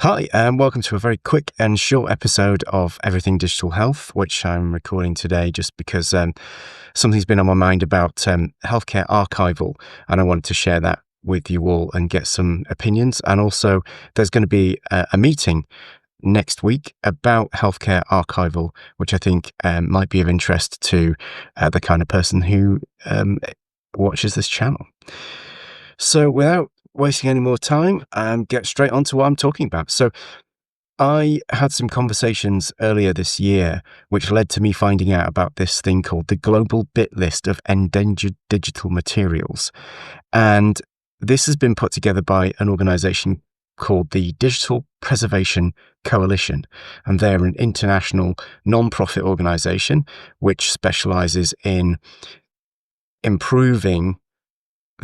Hi, and welcome to a very quick and short episode of Everything Digital Health, which I'm recording today just because something's been on my mind about healthcare archival, and I wanted to share that with you all and get some opinions. And also, there's going to be a meeting next week about healthcare archival, which I think might be of interest to the kind of person who watches this channel. So without wasting any more time, get straight on to what I'm talking about. So I had some conversations earlier this year, which led to me finding out about this thing called the Global Bit List of Endangered Digital Materials. And this has been put together by an organization called the Digital Preservation Coalition. And they're an international non-profit organization which specializes in improving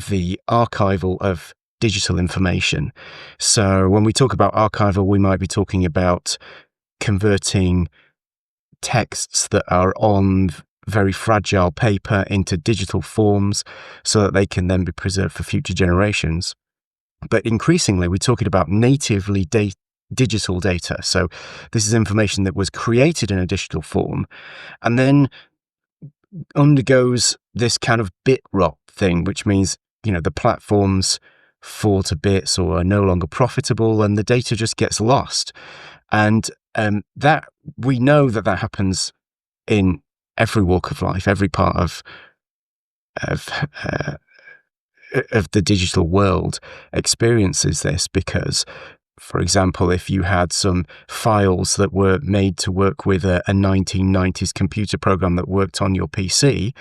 the archival of digital information. So when we talk about archival, we might be talking about converting texts that are on very fragile paper into digital forms so that they can then be preserved for future generations. But increasingly, we're talking about natively digital data. So this is information that was created in a digital form and then undergoes this kind of bit rot thing, which means the platforms fall to bits or are no longer profitable and the data just gets lost. And that we know that happens in every walk of life, every part of the digital world experiences this because, for example, if you had some files that were made to work with a 1990s computer program that worked on your PC,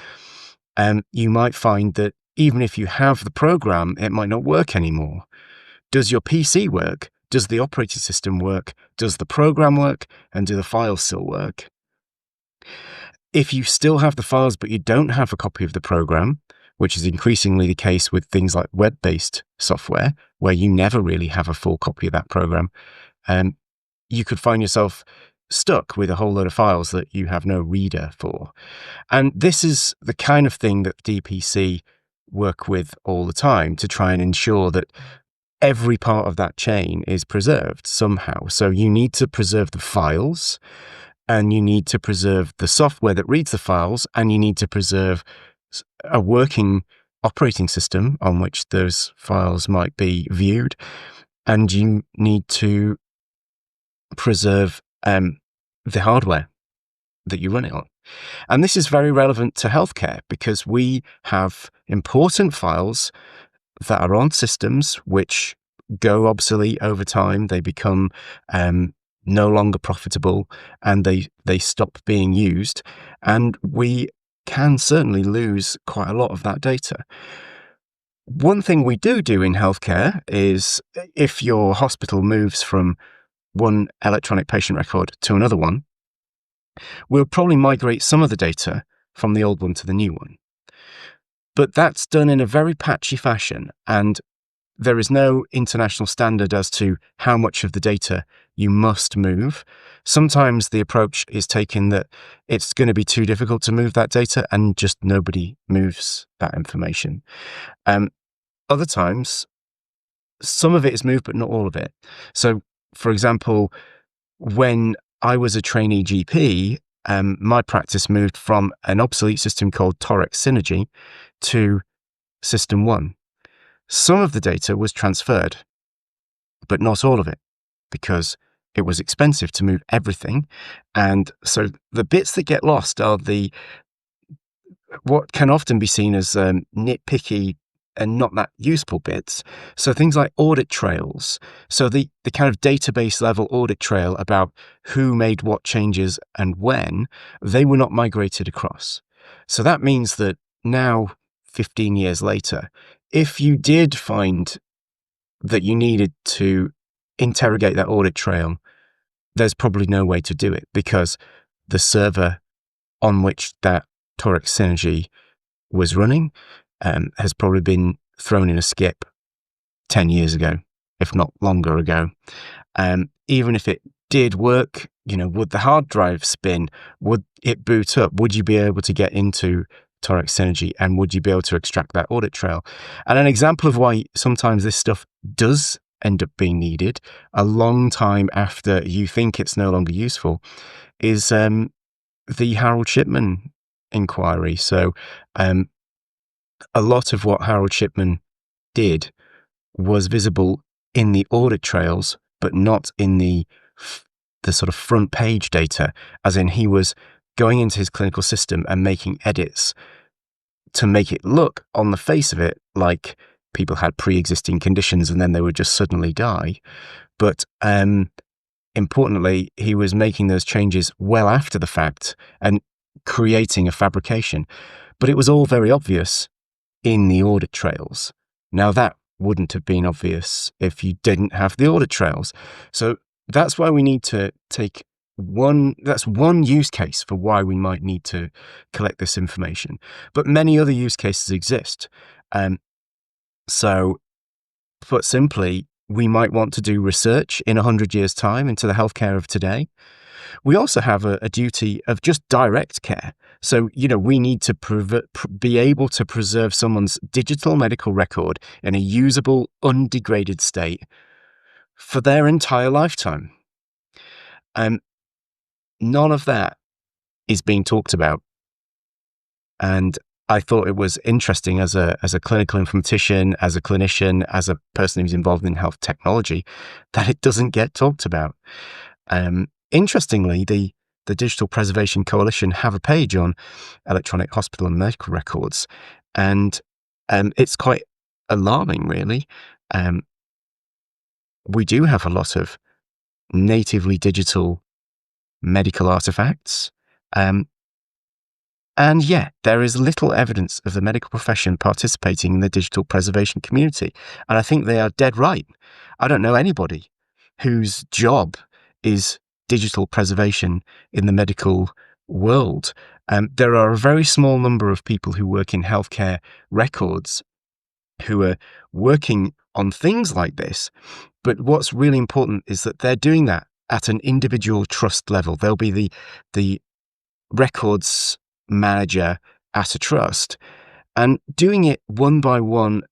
you might find that even if you have the program, it might not work anymore. Does your PC work? Does the operating system work? Does the program work? And do the files still work? If you still have the files, but you don't have a copy of the program, which is increasingly the case with things like web-based software, where you never really have a full copy of that program, you could find yourself stuck with a whole load of files that you have no reader for. And this is the kind of thing that DPC work with all the time to try and ensure that every part of that chain is preserved somehow. So you need to preserve the files, and you need to preserve the software that reads the files, and you need to preserve a working operating system on which those files might be viewed, and you need to preserve the hardware that you run it on. And this is very relevant to healthcare because we have important files that are on systems which go obsolete over time. They become no longer profitable and they stop being used. And we can certainly lose quite a lot of that data. One thing we do in healthcare is if your hospital moves from one electronic patient record to another one, we'll probably migrate some of the data from the old one to the new one. But that's done in a very patchy fashion, and there is no international standard as to how much of the data you must move. Sometimes the approach is taken that it's going to be too difficult to move that data and just nobody moves that information. Other times, some of it is moved, but not all of it. So, for example, when I was a trainee GP, my practice moved from an obsolete system called Torex Synergy to System 1. Some of the data was transferred, but not all of it, because it was expensive to move everything. And so the bits that get lost are what can often be seen as nitpicky and not that useful bits. So things like audit trails. So the kind of database level audit trail about who made what changes and when, they were not migrated across. So that means that now, 15 years later, if you did find that you needed to interrogate that audit trail, there's probably no way to do it because the server on which that Torex Synergy was running has probably been thrown in a skip 10 years ago, if not longer ago. Even if it did work, would the hard drive spin? Would it boot up? Would you be able to get into Torex Synergy and would you be able to extract that audit trail? And an example of why sometimes this stuff does end up being needed a long time after you think it's no longer useful is the Harold Shipman inquiry. So a lot of what Harold Shipman did was visible in the audit trails, but not in the sort of front page data, as in he was going into his clinical system and making edits to make it look on the face of it like people had pre-existing conditions and then they would just suddenly die. But importantly, he was making those changes well after the fact and creating a fabrication. But it was all very obvious in the audit trails. Now, that wouldn't have been obvious if you didn't have the audit trails. So that's why we need to take that's one use case for why we might need to collect this information. But many other use cases exist. So, put simply, we might want to do research in 100 years' time into the healthcare of today. We also have a duty of just direct care. So, we need to be able to preserve someone's digital medical record in a usable, undegraded state for their entire lifetime. None of that is being talked about. And I thought it was interesting as a clinical informatician, as a clinician, as a person who's involved in health technology, that it doesn't get talked about. Interestingly, the Digital Preservation Coalition have a page on electronic hospital and medical records, and it's quite alarming, really. We do have a lot of natively digital medical artifacts, and yet there is little evidence of the medical profession participating in the digital preservation community. And I think they are dead right. I don't know anybody whose job is digital preservation in the medical world. There are a very small number of people who work in healthcare records who are working on things like this. But what's really important is that they're doing that at an individual trust level. They'll be the records manager at a trust, and doing it one by one,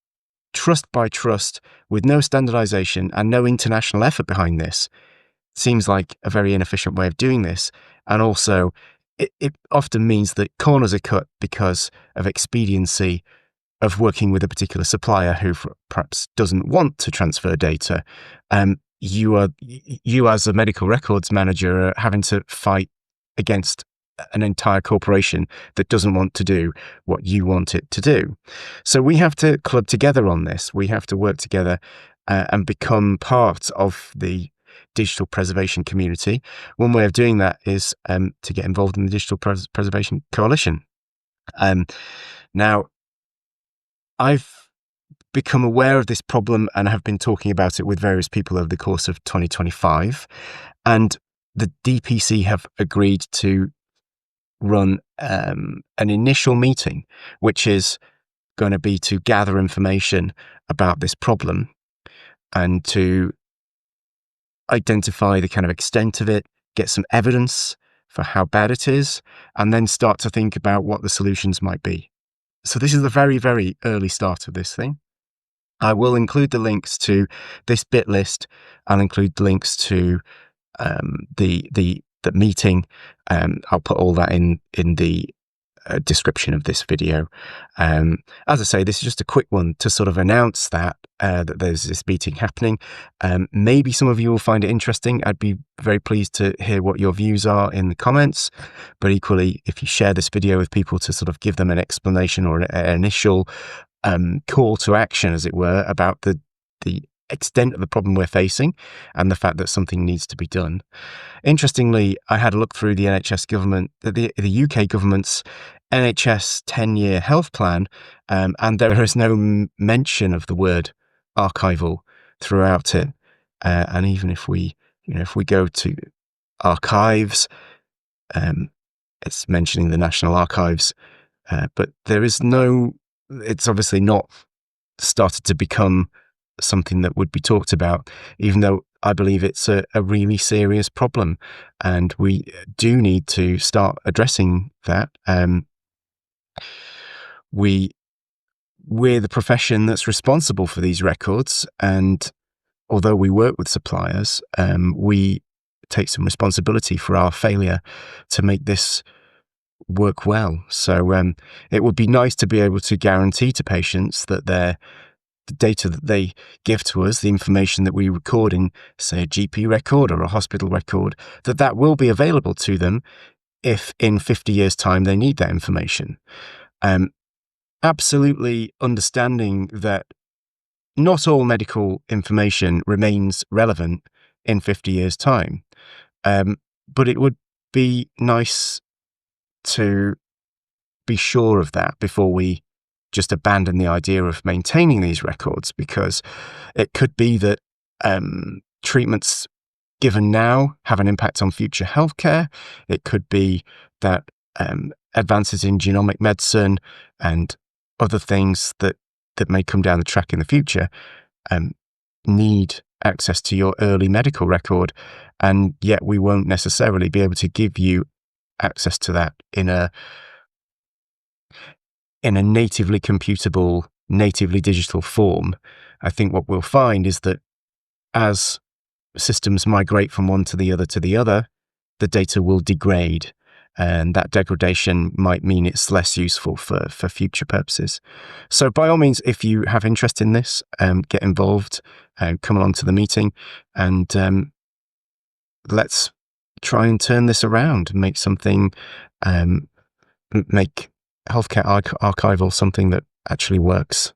trust by trust, with no standardization and no international effort behind this seems like a very inefficient way of doing this. And also, it often means that corners are cut because of expediency of working with a particular supplier who perhaps doesn't want to transfer data. You as a medical records manager are having to fight against an entire corporation that doesn't want to do what you want it to do. So we have to club together on this. We have to work together and become part of the digital preservation community. One way of doing that is to get involved in the Digital Preservation Coalition. Now, I've become aware of this problem and have been talking about it with various people over the course of 2025. And the DPC have agreed to run an initial meeting, which is going to be to gather information about this problem and to identify the kind of extent of it, get some evidence for how bad it is, and then start to think about what the solutions might be. So this is the very, very early start of this thing. I will include the links to this bit list. I'll include links to the meeting. I'll put all that in the description of this video. As I say, this is just a quick one to sort of announce that there's this meeting happening. Maybe some of you will find it interesting. I'd be very pleased to hear what your views are in the comments. But equally, if you share this video with people to sort of give them an explanation or an initial call to action, as it were, about the extent of the problem we're facing and the fact that something needs to be done. Interestingly, I had a look through the NHS government, the UK government's NHS 10-year health plan, and there is no mention of the word archival throughout it. And even if we go to archives, it's mentioning the National Archives, but it's obviously not started to become something that would be talked about, even though I believe it's a really serious problem, and we do need to start addressing that. We're the profession that's responsible for these records, and although we work with suppliers, we take some responsibility for our failure to make this work well. So it would be nice to be able to guarantee to patients that the data that they give to us, the information that we record in, say, a GP record or a hospital record, that will be available to them if in 50 years' time they need that information. Absolutely understanding that not all medical information remains relevant in 50 years' time. But it would be nice to be sure of that before we just abandon the idea of maintaining these records, because it could be that treatments given now have an impact on future healthcare. It could be that advances in genomic medicine and other things that may come down the track in the future need access to your early medical record, and yet we won't necessarily be able to give you access to that in a natively computable, natively digital form. I think what we'll find is that as systems migrate from one to the other, the data will degrade, and that degradation might mean it's less useful for future purposes. So by all means, if you have interest in this, get involved, come along to the meeting, and let's try and turn this around, make something, make healthcare archival something that actually works.